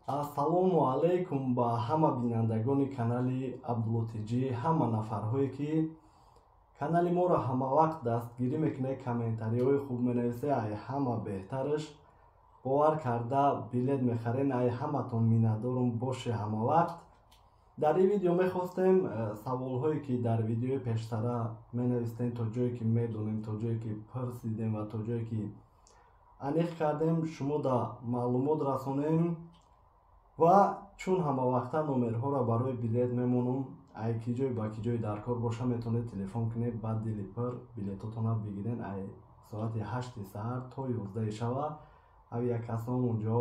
Ассалому алайкум ба ҳама бинандагони канали Абдуллотиҷӣ, ҳама нафарҳое ки канали моро ҳамавақт дастгирӣ мекунед, комментариҳои хуб менависед, ай ҳама беҳтараш бовар карда билет мехарен, ай ҳаматон миннатдорум бошед ҳамавақт. Дар ин видео мехостем саволҳое ки дар видеои пештара менавистем, то ҷое ки медонем, то ҷое ки пурсидем ва то ҷое ки аниқ кардем, шумо да маълумот расонем. Ва чун ҳамавақта номерҳоро барои билет мемонам, ай ки ҷой ба ки ҷой дар кор боша метавонед телефон кунед, ба дили пур билетотона бигирен, ай соати 8 саҳар то 11 шава авиакасон унҷо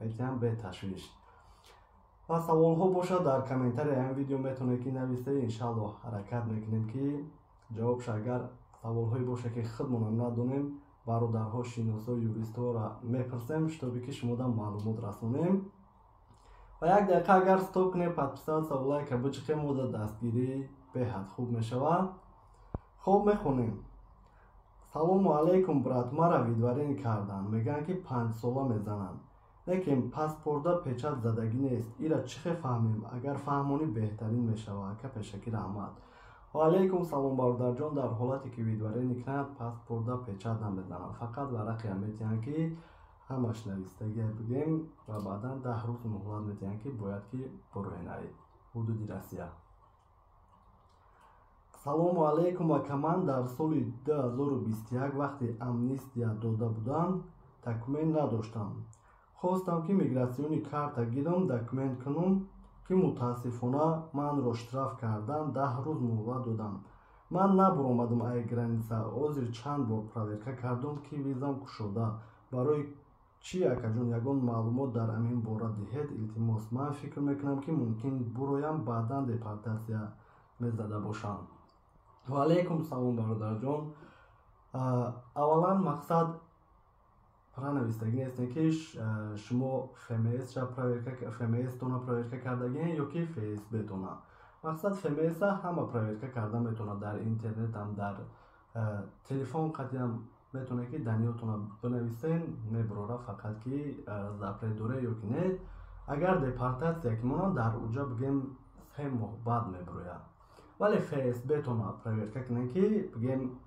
метиҳам бе ташвиш. Ва саволҳо бошад дар комментари ин видео метавонед ки нависед, иншааллоҳ ҳаракат мекунем ки ҷавобш. Агар саволҳое боша ки худмонам надонем, бародарҳо, шиносо, юристҳоро мепурсем, штоби ки шумода маълумот расонем. Ва як дақиқа агар стоп кунем, подписаться ва лайка бичиқем, мода дастгирӣ беҳад хуб мешавад. Хуб, мехонем. Салому алайкум брат, мара видварин кардан, мегӯянд ки 5 сола мезананд, лекин паспорта печат задагӣ нест. ира чӣ хел фаҳмем? Агар фаҳмонӣ беҳтарин мешавад. Ака пешакӣ раҳмат. Ва алайкум салом бародарҷон, дар ҳолате ки видварин мекунанд паспорта печат намезананд, фақат варақия метиҳанд ки ҳамаш навистагия бигем ва баъдан 10 рӯз муҳлат метиҳанд ки бояд ки бурӯен ай ҳудуди Россия. Салому алайкум ака, ман дар соли 2021 вақте амнистия дода буданд, документ надоштам. Хостам ки мигратсиони карта гирам, документ кунам, ки мутаассифона манро штраф кардан, 10 рӯз муҳлат додам. Ман набуромадам ай граница, ҳозир чанд бор проверка кардам ки визам кушода. Барои чӣ акаҷон ягон маълумот дар амин бора диҳед, илтимос. Ман фикр мекунам ки мумкин буроям, баъдан депортатсия мезада бошам. Ва алайкум салом бародарҷон. Аввалан мақсад пранавистагӣ нестем ки шумо ФМС-тона проверка кардагиен ё ки ФСБ-тона. Мақсад ФМС-а ҳама проверка карда метавонад, дар интернетам, дар телефон қатъиям метавонед ки даниётона бинависен, мебурора, фақат ки запрет доре ё ки не. Агар депортатсия ки монанд, дар уҷа бигем 3 моҳ баъд мебурояд. Вале ФСБ-тона проверка кунем ки бигем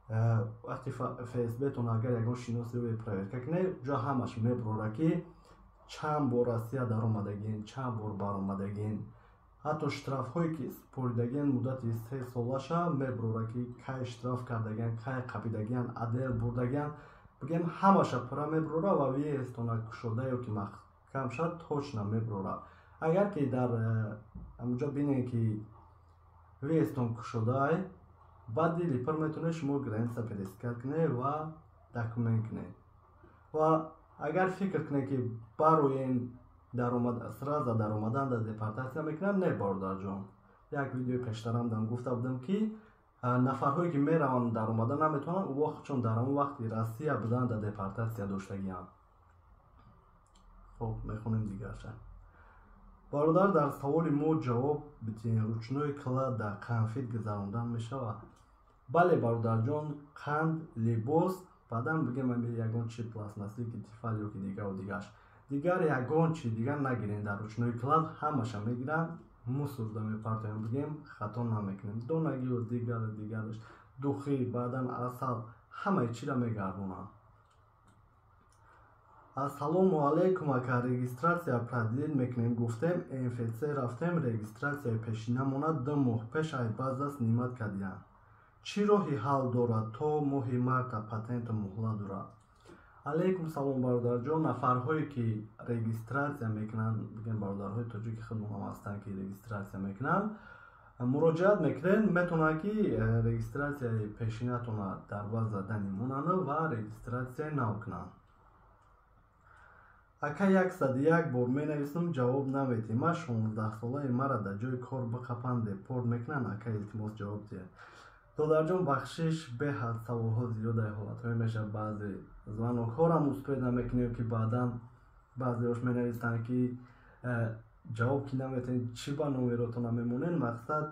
вақти ФСБ-тона агар ягон шиноси рӯи проверка кунем, ҷо ҳамаш мебурора ки чанд бор Россия даромадагиен, чанд бор баромадагиен. ҳатто штрафҳое ки супоридагиен муддати 3 солаша мебурора ки кай штраф кардагиан, кай қапидагиан, адел бурдагиан, бигем ҳамаша пурра мебурора ва виестона кушода ё ки маҳкам шад точно мебурора. Агар ки дар ҳамуҷа бинем ки виестон кушодай, ба дили пур метавонед шумо граница пересекат кунед ва документ кунед. Ва агар фикр кунед ки бароен сраза даромадан да депортатсия мекунанд, не бародарҷон. Як видеои пештарам дам гуфта будам ки нафарҳое ки мераванд даромадан наметавонанд, ӯ вақт чун дар он вақти Россия буданд да депортатсия доштагианд. Хуб, мехонем дигарша. бародар, дар саволи мо ҷавоб битиҳем. Ручной клад дар конфет гузарондан мешавад? Бале бародарҷон, қанд, либос, баъдан бигем ягон чи пластмассӣ ки тифал ё ки дигар дигар ягон чи дигар нагирем. Дар ручной клад ҳамаша мегиранд, мусорда мепартоям, бигем хато намекунем. Донагиё дигараш, духӣ, баъдан асал, ҳамаи чиро мегардонанд. Ассалому алайкум ака, регистратсия продлит мекунем, гуфтем МФЦ рафтем, регистратсияи пешина монад, 2 моҳ пеш айбаз аст нимат кардиянд. чӣ роҳи ҳал дорад? То моҳи марта патенту муҳлат дорад. алайкум салом бародарҷон, нафарҳое ки регистратсия мекунанд, бигем бародарҳои тоҷики худмонам ҳастанд ки регистратсия мекунанд, муроҷиат мекунед, метавонанд ки регистратсияи пешинатона дар баъд задани монанд ва регистратсияи нав кунанд. ака 101 бор менависам, ҷавоб наметиҳем. ман 16 солаи мара дар ҷои кор биқапанд, депорт мекунанд. ака илтимос ҷавоб диҳед. додарҷон, бахшиш, беҳад саволҳо зиёда ҳолатҳое мешавад. баъзе звонокҳоро успед намекунем ки баъдан баъзеош менависанд ки ҷавоб ки наметавонед, чӣ ба номеротона мемонед. мақсад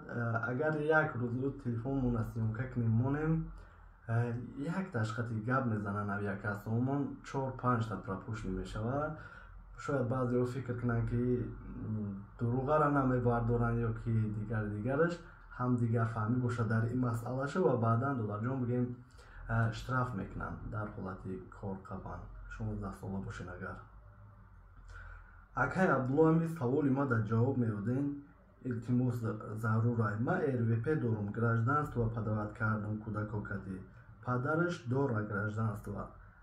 агар як рӯз телефонмона сиёмка кунем монем, як дашқати гап мезананд авиакассаомон, 4-5 та пропушни мешавад. шояд баъзеҳо фикр кунанд ки дуруғара намебардоранд ё ки дигараш ҳам дигарфаҳмӣ бошад дар ин масъалаша ва баъдан додарҷон бигем штраф мекунанд дар ҳолати корқабан 16 сола бошед. агар акай Абдулло ҳамин саволи ма дар ҷавоб меёдем. илтимос зарурай ма РВП дорум гражданство подават кардам кӯдакокати падараш дора гражданство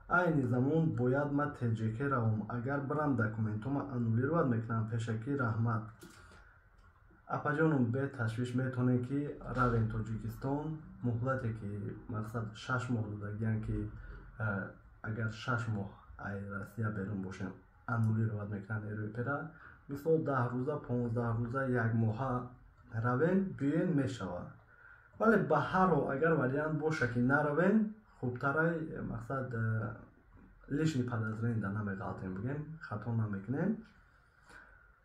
айни замон бояд ма ТЖК равам агар барам документома аннулировать мекунам пешакӣ раҳмат. апаҷонум бе ташвиш метонем ки равем Тоҷикистон муҳлате ки мақсад 6 моҳ додагиян ки агар 6 моҳ ай Россия берун бошем аннулировать мекунам РВП-ра мисол 10 рӯза 15 рӯза 1 моҳа равем биёен мешавад. вале ба ҳар ҳол агар вариант боша ки наравем хубтарай мақсад лишни подозрения намеғалтем бигем хато намекунем.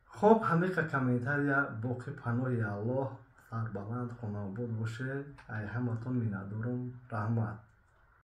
хоб ҳамиқа комментария боқӣ паноҳи Аллоҳ сарбаланд хонобод бошед. ай ҳаматон миннатдорум. раҳмат.